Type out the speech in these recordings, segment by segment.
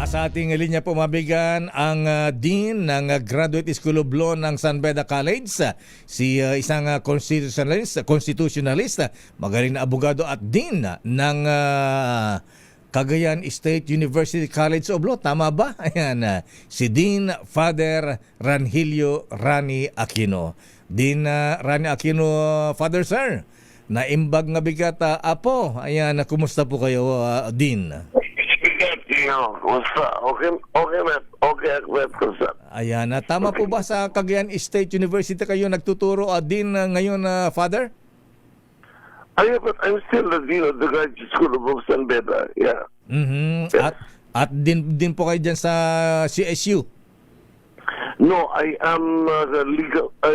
Sa ating linya po mabigan ang Dean ng Graduate School of Law ng San Beda College, si isang constitutionalist, magaling na abogado at Dean ng Cagayan State University College of Law. Tama ba? Ayan, si Dean Father Ranhilio Rani Aquino. Dean Rani Aquino, Father Sir, naimbag nga bigat apo. Ayan, kumusta po kayo, Dean? Ayan, tama po ba sa Cagayan State University kayo nagtuturo din ngayon, Father? I'm still the dean of the Graduate School of San Beda, yeah. Mm-hmm. Yes. At din po kayo dyan sa CSU? No, I am the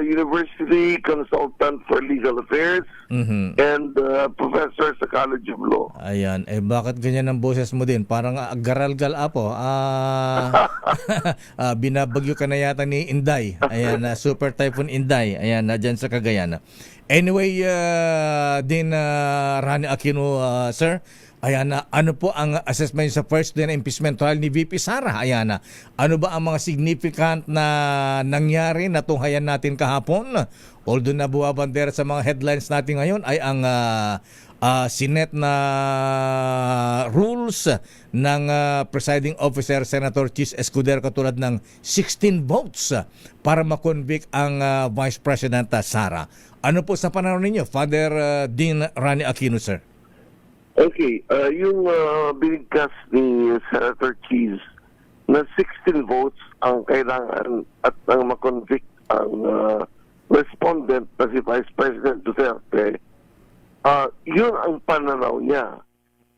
university consultant for legal affairs and professor sa College of Law. Ayan, bakit ganyan ang boses mo din? Parang garalgal apo. Binabagyo ka na yata ni Inday. Ayan, Super Typhoon Inday. Ayan, dyan sa Cagayan. Anyway, din Rani Aquino, sir. Ayan, ano po ang assessment sa first day na impeachment trial ni VP Sara? Ayan, ano ba ang mga significant na nangyari na tunghayan natin kahapon? Although na buwabandera sa mga headlines natin ngayon ay ang Senate na rules ng presiding officer Senator Chis Escudero katulad ng 16 votes para makonvict ang Vice President Sara. Ano po sa panahon ninyo, Father Dean Rani Aquino, sir? Okay, yung binigkas ni Senator Cheese na 16 votes ang kailangan at ang makonvict ang respondent na si Vice President Duterte, yun ang pananaw niya.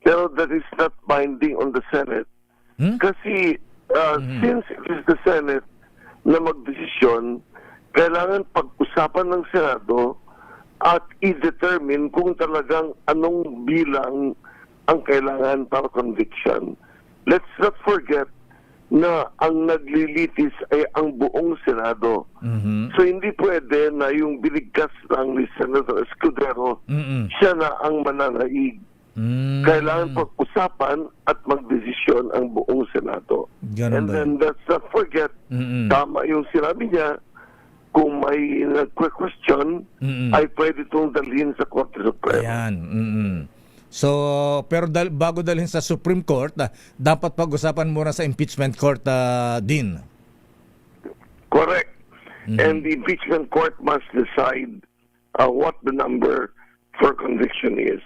Pero that is not binding on the Senate. Kasi since it is the Senate na magdesisyon, kailangan pag-usapan ng Senado at i-determine kung talagang anong bilang ang kailangan para conviction. Let's not forget na ang naglilitis ay ang buong Senado. So hindi pwede na yung binigkas lang ni Senator Escudero, siya na ang mananaig. Kailangan pag-usapan at magdesisyon ang buong Senado. Ganun And ba? then let's not forget, tama yung sinabi niya, kung may question, ay pwede itong dalhin sa Korte Suprema. Ayan. So, pero bago dalhin sa Supreme Court, dapat pag-usapan muna sa impeachment court, Dean. Correct. And the impeachment court must decide what the number for conviction is.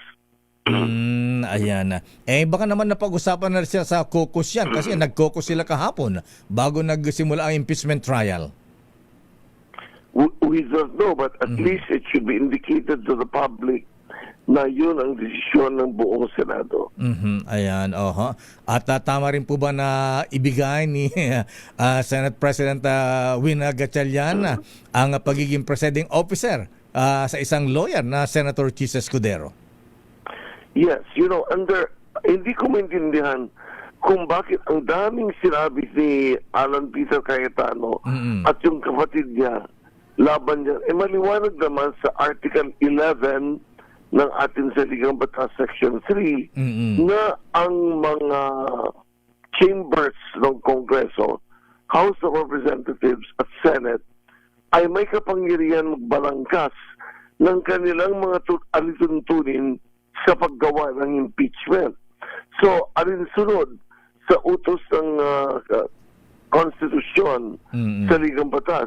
Ayan. Baka naman napag-usapan na siya sa caucus yan kasi nag-caucus sila kahapon bago nagsimula ang impeachment trial. We don't know, but at least it should be indicated to the public na yun ang desisyon ng buong Senado. Ayan, At tama rin po ba na ibigay ni Senate President Wina Gatchalian ang pagiging presiding officer sa isang lawyer na Senator Chis Escudero? Yes, hindi ko maintindihan kung bakit ang daming sinabi ni Alan Peter Cayetano at yung kapatid niya laban niya. Maliwanag naman sa Article 11 ng ating saligang batas Section 3 na ang mga chambers ng Kongreso, House of Representatives at Senate ay may kapangyarihan magbalangkas ng kanilang mga alituntunin sa paggawa ng impeachment. So, alinsunod sa utos ng konstitusyon sa ligang batas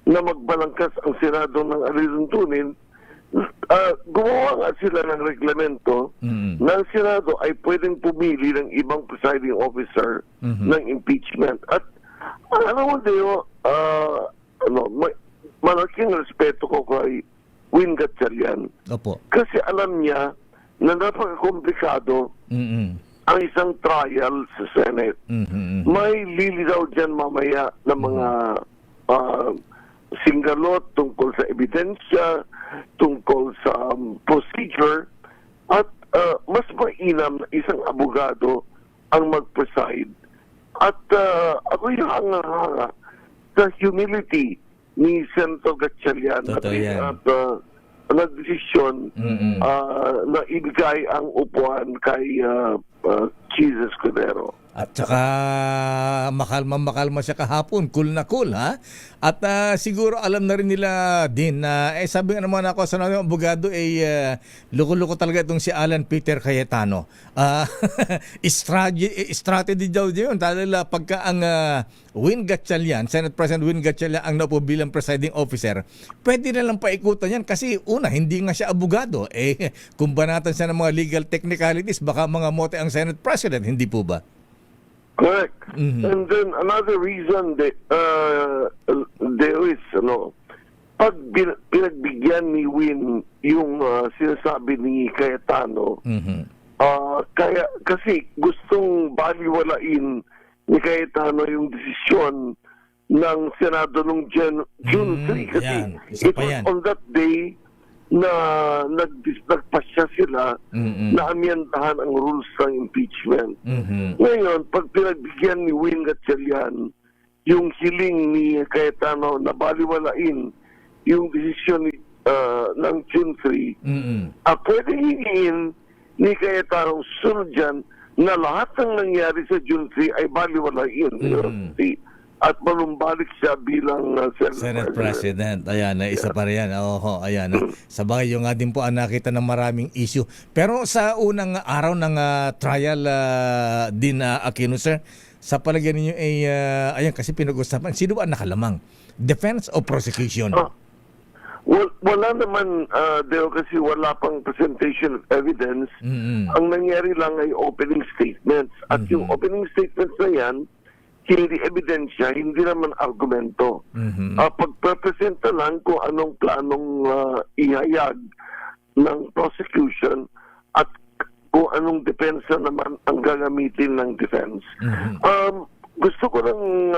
na magbalangkas ang Senado ng alituntunin, gumawa nga sila ng reglamento na ang Senado ay pwedeng pumili ng ibang presiding officer ng impeachment. At alam mo, Deo, malaking respeto ko kay Win Gatchalian. Opo. Kasi alam niya na napaka-komplikado ang isang trial sa Senate. May liligaw dyan mamaya ng mga singgalot tungkol sa ebidensya, tungkol sa procedure, at mas mainam na isang abogado ang mag-preside. At ako yung hanga-hanga sa humility ni Senator Gatchalian at nagdesisyon na ibigay ang upuan kay Chis Escudero. At saka makalma siya kahapon, cool na cool ha. At siguro alam na rin nila din na sabi nga naman ako sa mga abogado loko-loko talaga itong si Alan Peter Cayetano. Strategy daw yun dahil pagka ang Win Gatchalian, Senate President Win Gatchalian ang naupo bilang presiding officer, pwede na lang paikutan yan kasi una, hindi nga siya abogado. Kung banatan siya ng mga legal technicalities, baka mga mote ang Senate President, hindi po ba? Correct. Mhm. And then another reason that there is, pag pinagbigyan ni Win yung sinasabi ni Cayetano, Mhm. kasi gustong baliwalain ni Cayetano yung desisyon ng Senado noong June 3 kasi yan. Isa it pa was yan. on that day na nagpasya sila Mhm. na amyandahan ang rules ng impeachment. Mhm. Ngayon, pag pinagbigyan ni Win Gatchalian yung hiling ni Cayetano na baliwalain yung desisyon ng June 3, Mhm. pwedeng hingin ni Cayetano sunod dyan na lahat ng nangyari sa June 3 ay baliwalain. At manumbalik siya bilang Senate President. Ayan, isa pa rin yan. Oho, ayan. Sa bagay, yung nga din po ang nakita ng maraming issue. Pero sa unang araw ng trial din, Aquino, sir, sa palagay ninyo ayan, kasi pinag-usapan, sino ba ang nakalamang? Defense o prosecution? Wala naman, Deo, kasi wala pang presentation of evidence. Mm-hmm. Ang nangyari lang ay opening statements. At yung opening statements na yan, hindi ebidensya, hindi naman argumento. Mm-hmm. Pagprepresenta lang kung anong planong ihayag ng prosecution at kung anong depensa naman ang gagamitin ng defense. Mm-hmm. Gusto ko lang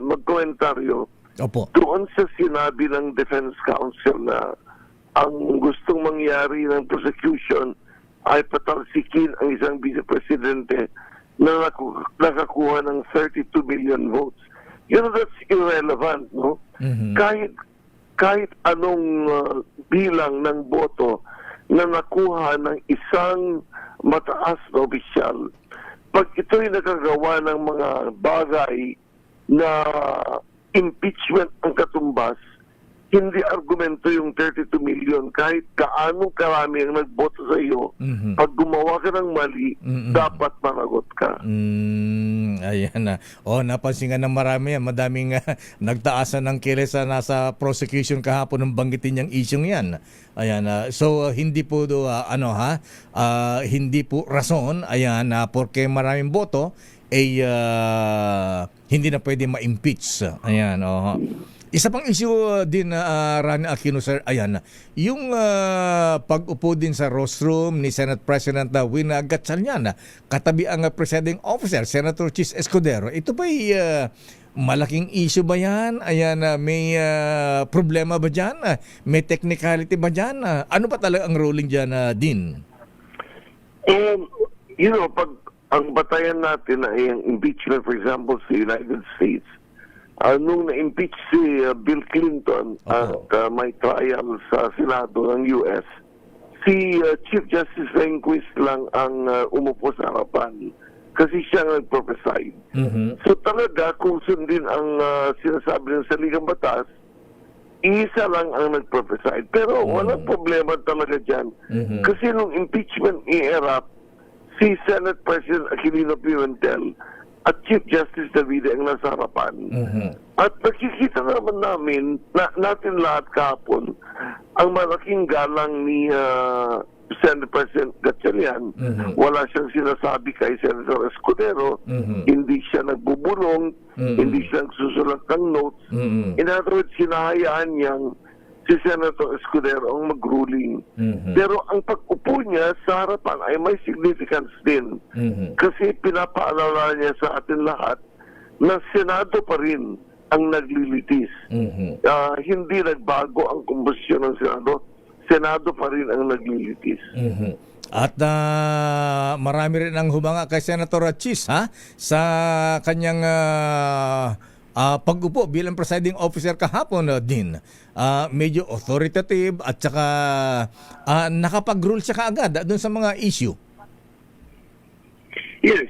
magkomentaryo Opo. doon sa sinabi ng Defense Counsel na ang gustong mangyari ng prosecution ay patalsikin ang isang vice-presidente na nakakuha ng 32 million votes. That's irrelevant, no? Mm-hmm. Kahit anong bilang ng boto na nakuha ng isang mataas na opisyal, pag ito'y nakagawa ng mga bagay na impeachment ang katumbas, hindi argumento yung 32 million. Kahit kaanong karami ang nagboto sa iyo, pag gumawa ka ng mali, dapat managot ka. Ayan na. Napansin nga ng marami yan. Madaming nagtaasan ng kilis nasa prosecution kahapon ng banggitin niyang isyong yan. Ayan na. So, hindi po hindi po rason, ayan na, porque maraming boto, hindi na pwede ma-impeach. Ayan, Isa pang issue din Rani Aquino, sir, ayan, yung pag-upo din sa rostrum ni Senate President Win Gatchalian, katabi ang presiding officer, Senator Chis Escudero. Ito ba'y malaking issue ba yan? Ayan, may problema ba dyan? May technicality ba dyan? Ano ba talaga ang ruling dyan, Din? Pag ang batayan natin ay ang impeachment, for example, sa United States, nung na-impeach si Bill Clinton at may trial sa Senado ng US, si Chief Justice Rehnquist lang ang umupo sa harapan kasi siya ang nag-preside. So talaga, kung sundin ang sinasabi ng saligang batas, isa lang ang nag-preside. Pero walang problema talaga dyan. Kasi nung impeachment era, si Senate President Aquilino Pimentel at Chief Justice Davide ang nasa harapan. At nakikita naman natin lahat kahapon ang malaking galang ni Senate President Gatchalian. Wala siyang sinasabi kay Senator Escudero. Hindi siya nagbubulong. Hindi siya nagsusulat ng notes. In other words, sinahayaan niyang si Senator Escudero ang mag-ruling. Pero ang pag-upo niya sa harapan ay may significance din. Kasi pinapaalala niya sa atin lahat na Senado pa rin ang naglilitis. Hindi nagbago ang kombusyon ng Senado. Senado pa rin ang naglilitis. At marami rin ang humanga kay Senator Chis sa kanyang pag-upo bilang presiding officer kahapon din. Medyo authoritative at saka nakapag-rule siya kaagad doon sa mga issue. Yes.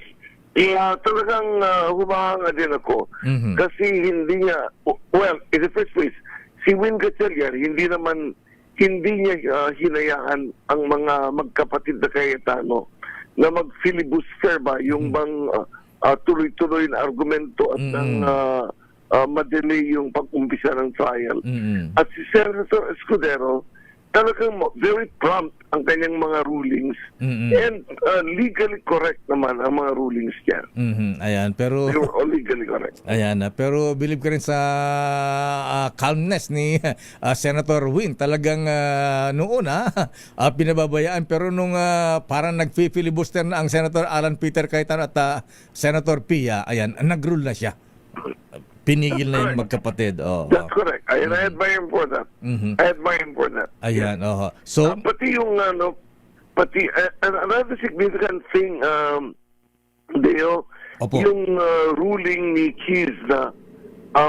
Talagang humahanga din ako. Kasi hindi niya, well, in the first place, si Win Gatchalian, hindi niya hinayaan ang mga magkapatid na Cayetano na mag-filibuster ba, yung bang tuloy-tuloy na argumento at nang madelay yung pag-umpisa ng trial. At si Senator Escudero, talagang very prompt ang kanyang mga rulings and legally correct naman ang mga rulings niya. Ayan, pero They were all legally correct. ayan, pero believe ka rin sa calmness ni Senator Win. Talagang noon pinababayaan, pero nung parang nag-filibuster na ang Senator Alan Peter Cayetano at Senator Pia, ayan, nag-rule na siya. Pinigil na yung magkapatid. That's correct. I admire him for that. I admire him for that. Ayan, So, Pati yung another significant thing, Deo, Opo. yung ruling ni Cheese na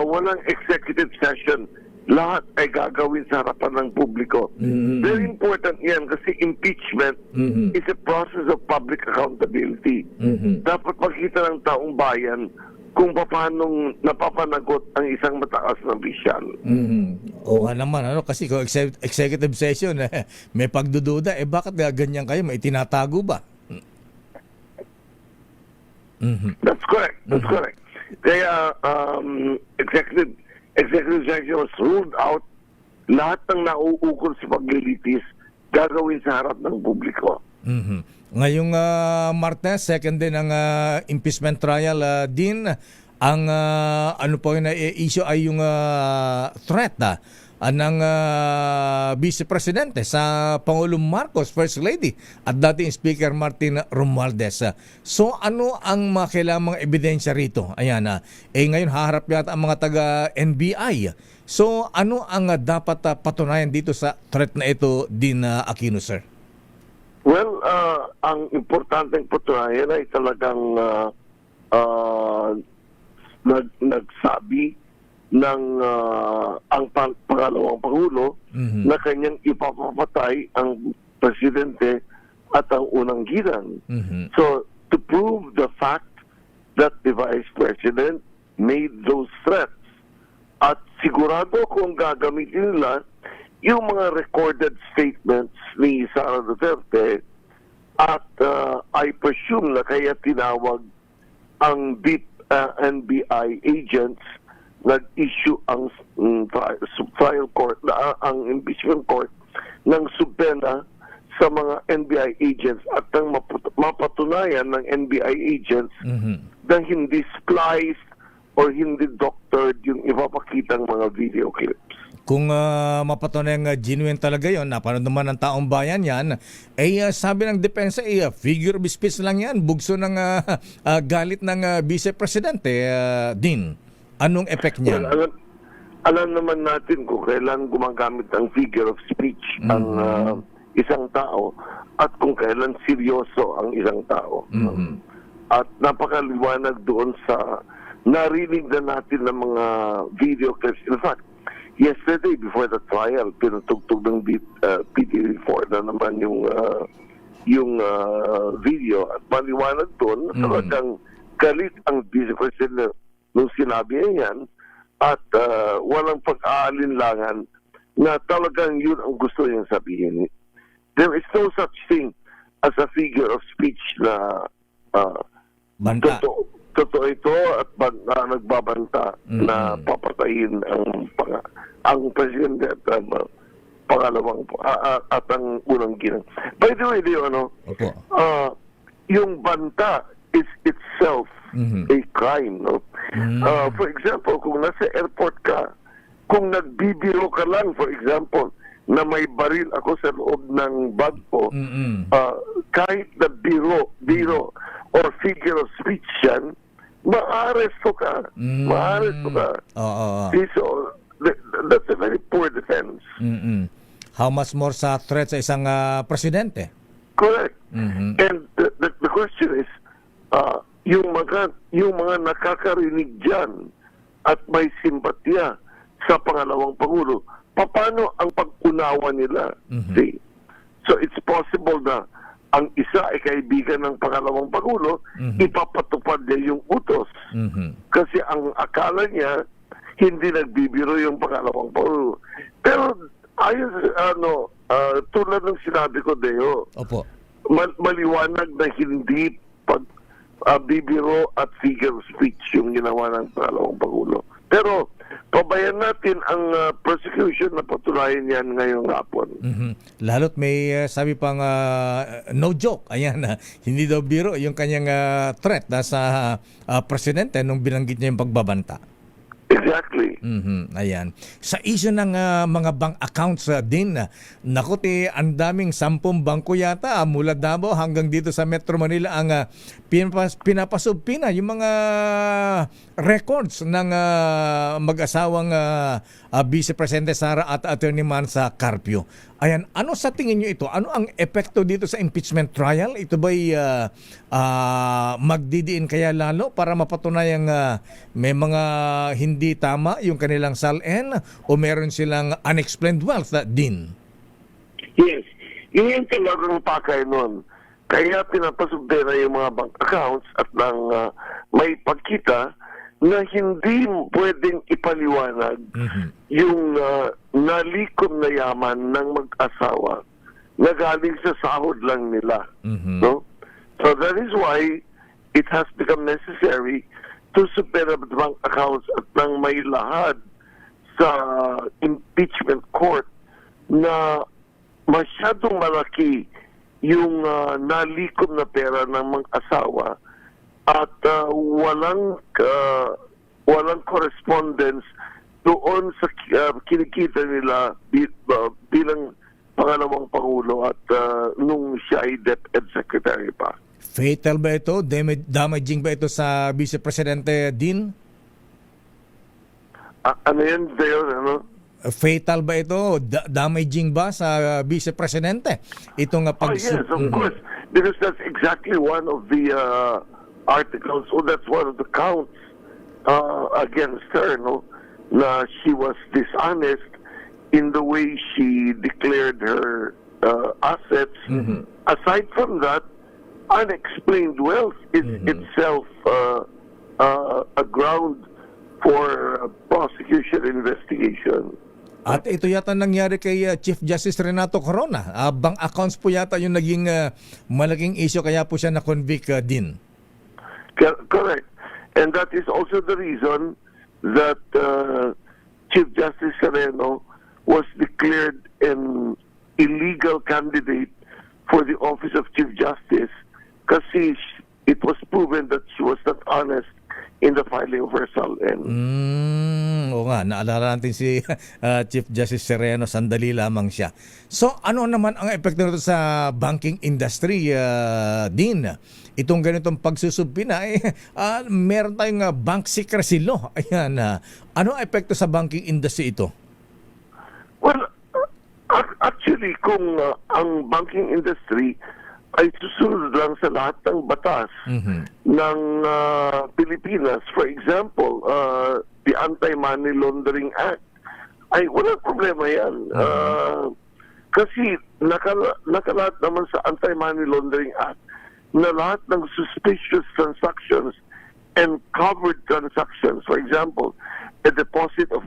walang executive session, lahat ay gagawin sa harapan ng publiko. Very important yan kasi impeachment is a process of public accountability. Dapat makita ng taong bayan kung paano napapanagot ang isang mataas na opisyal. Oo nga naman, kasi kung executive session, may pagdududa, bakit ganyan kayo? May tinatago ba? That's correct. That's correct. Kaya executive session was ruled out. Lahat ng nauukol sa paglilitis gagawin sa harap ng publiko. Ngayong Martes, second din ang impeachment trial din. Ang ano po yung issue ay yung threat ng Vice Presidente sa Pangulong Marcos, First Lady, at dating Speaker Martin Romualdez. So ano ang kailangang ebidensya rito? Ayan, ngayon haharap yata ang mga taga-NBI. So ano ang dapat patunayan dito sa threat na ito din, Aquino, sir? Well, ang importanteng patunayan ay talagang nagsabi ng ang pangalawang Pangulo na kanyang ipapapatay ang Presidente at ang unang ginang. So, to prove the fact that the Vice President made those threats, at sigurado kung gagamitin nila yung mga recorded statements ni Sara Duterte at I presume na kaya tinawag ang NBI agents, nag-issue ang trial court, ang impeachment court ng subpena sa mga NBI agents at nang mapatunayan ng NBI agents na hindi spliced or hindi doctored yung ipapakitang mga video clips. Kung mapatunayang genuine talaga yon, napanood naman ng taong bayan yan, sabi ng depensa, figure of speech lang yan, bugso ng galit ng Vice Presidente, din. Anong effect niyan? Well, alam naman natin kung kailan gumagamit ang figure of speech ang isang tao at kung kailan seryoso ang isang tao. At napakaliwanag doon sa narinig na natin ng mga video clips. In fact, yesterday before the trial, pinatugtog ng PT4 na naman yung video at maliwanag doon na talagang galit ang Vice President nung sinabi niya yan at walang pag-aalinlangan na talagang yun ang gusto niyang sabihin. There is no such thing as a figure of speech na Banta. Totoo ito at nagbabanta na papatayin ang presidente at pangalawang at ang unang ginang. By the way, Leo, yung banta is itself a crime, no? For example, kung nasa airport ka, kung nagbibiro ka lang, for example, na may baril ako sa loob ng bag ko, kahit na biro or figure of speech yan, ma-aresto ka. Ma-aresto ka. So, that's a very poor defense. How much more sa threat sa isang presidente? Correct. And the question is, yung mga nakakarinig dyan at may simpatya sa pangalawang Pangulo, paano ang pag-unawa nila? See? So it's possible na ang isa ay kaibigan ng pangalawang Pangulo, ipapatupad niya yung utos. Kasi ang akala niya, hindi nagbibiro yung pangalawang Pangulo. Pero ayun, tulad ng sinabi ko, Deo, Opo. maliwanag na hindi bibiro at figure speech yung ginawa ng pangalawang Pangulo. Pero pabayan natin ang prosecution na patunayan yan ngayong hapon. Lalo't may sabi pang no joke. Ayan, hindi daw biro yung kanyang threat sa presidente nung binanggit niya yung pagbabanta. Exactly. Ayan. Sa issue ng mga bank accounts din, naku, ang daming 10 bangko yata mula Davao hanggang dito sa Metro Manila ang pinapasubpina yung mga records ng mag-asawang Vice Presidente Sara at Attorney Mansa Carpio. Ayan, ano sa tingin niyo ito? Ano ang epekto dito sa impeachment trial? Ito ba'y magdidiin kaya lalo para mapatunayang may mga hindi tama yung kanilang salin o meron silang unexplained wealth din? Yes. Yun yung talagang pakay nun. Kaya pinapasubdena yung mga bank accounts at nang may pagkita na hindi pwedeng ipaliwanag yung nalikom na yaman ng mag-asawa na galing sa sahod lang nila. No? So that is why it has become necessary to suspend the bank accounts at nang may lahad sa impeachment court na masyadong malaki yung nalikom na pera ng mag-asawa at walang correspondence doon sa kinikita nila bilang pangalawang Pangulo at nung siya ay DepEd Secretary pa. Fatal ba ito? Damaging ba ito sa Vice Presidente Dean? Ano yan, Dale? Ano? Fatal ba ito? Damaging ba sa Vice Presidente? Itong Yes, of course. Because that's exactly one of the articles, so that's one of the counts against her, no? Na she was dishonest in the way she declared her assets. Aside from that, unexplained wealth is itself a ground for prosecution investigation. At ito yata nangyari kay Chief Justice Renato Corona. Bank accounts po yata yung naging malaking issue kaya po siya na-convict din. Correct. And that is also the reason that Chief Justice Sereno was declared an illegal candidate for the office of Chief Justice kasi it was proven that she was not honest in the filing of her SALN. Oo nga, naalala natin si Chief Justice Sereno, sandali lamang siya. So ano naman ang epekto nito sa banking industry, Dean? Itong ganitong pagsusubpina, meron tayong bank secrecy law. Ayan, ano ang epekto sa banking industry ito? Well, actually, kung ang banking industry ay susunod lang sa lahat ng batas ng Pilipinas, for example, the Anti-Money Laundering Act, ay walang problema yan. Kasi nakalat naman sa Anti-Money Laundering Act na lahat ng suspicious transactions and covered transactions, for example, a deposit of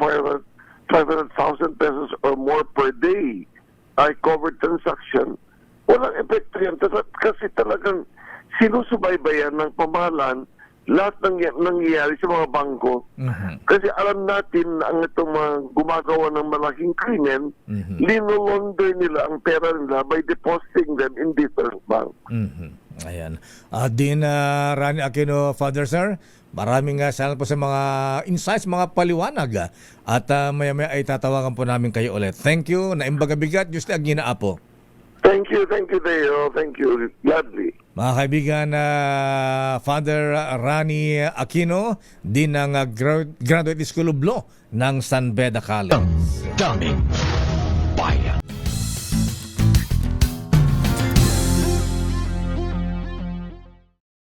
500,000 pesos or more per day ay covered transaction, walang epekto yan. Kasi talagang sinusubaybayan ng pamahalaan lahat ng nangyayari sa mga bangko. Kasi alam natin ang itong mga gumagawa ng malaking krimen, linolonder nila ang pera nila by depositing them in different banks. Ayan. Din Rani Aquino, Father Sir, maraming salamat po sa mga insights, mga paliwanag. At maya-maya ay tatawagan po namin kayo ulit. Thank you. Naimbaga bigat, Diyos na ginaapo. Thank you, Deo. Thank you, gladly. Mga kaibigan, Father Rani Aquino, din ng Graduate School of Law ng San Beda College. Daming